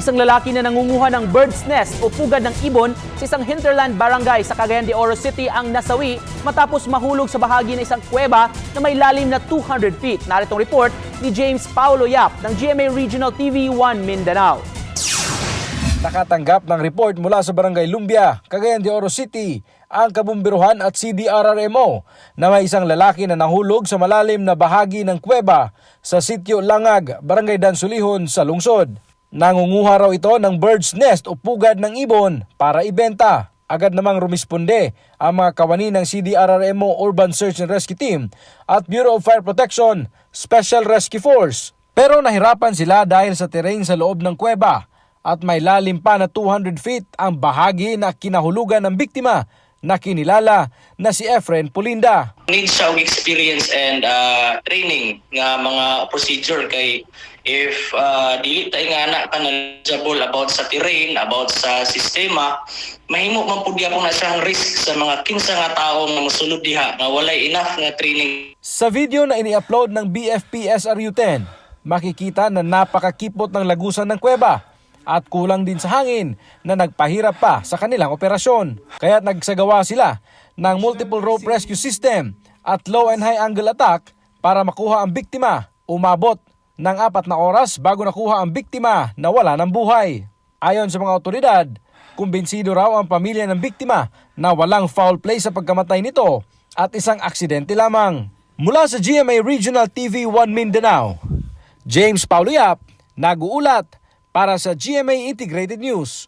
Isang lalaki na nangunguha ng bird's nest o pugad ng ibon sa isang hinterland barangay sa Cagayan de Oro City ang nasawi matapos mahulog sa bahagi ng isang kuweba na may lalim na 200 feet. Naritong report ni James Paulo Yap ng GMA Regional TV 1 Mindanao. Nakatanggap ng report mula sa Barangay Lumbia, Cagayan de Oro City, ang Kabumbiruhan at CDRRMO na may isang lalaki na nahulog sa malalim na bahagi ng kuweba sa Sitio Langag, Barangay Dansulihon sa lungsod. Nangunguha raw ito ng bird's nest o pugad ng ibon para ibenta. Agad namang rumisponde ang mga kawani ng CDRRMO Urban Search and Rescue Team at Bureau of Fire Protection Special Rescue Force. Pero nahirapan sila dahil sa terrain sa loob ng kuweba at may lalim pa na 200 feet ang bahagi na kinahulugan ng biktima na kinilala na si Efren Pulinda. Need siya og experience and training nga mga procedure kay if dili tay nga anak ka knowledgeable about sa terrain, about sa sistema, mahimo man pud gyapon na siyang risk sa mga kinsa nga tawo nga mosulod diha nga walay enough nga training. Sa video na ini-upload ng BFP SRU-10, makikita na napakakipot ng lagusan ng kuweba at kulang din sa hangin na nagpahirap pa sa kanilang operasyon. Kaya't nagsagawa sila ng multiple rope rescue system at low and high angle attack para makuha ang biktima. Umabot ng 4 na oras bago nakuha ang biktima na wala ng buhay. Ayon sa mga otoridad, kumbinsido raw ang pamilya ng biktima na walang foul play sa pagkamatay nito at isang aksidente lamang. Mula sa GMA Regional TV 1 Mindanao, James Paulo Yap, nag-uulat para sa GMA Integrated News.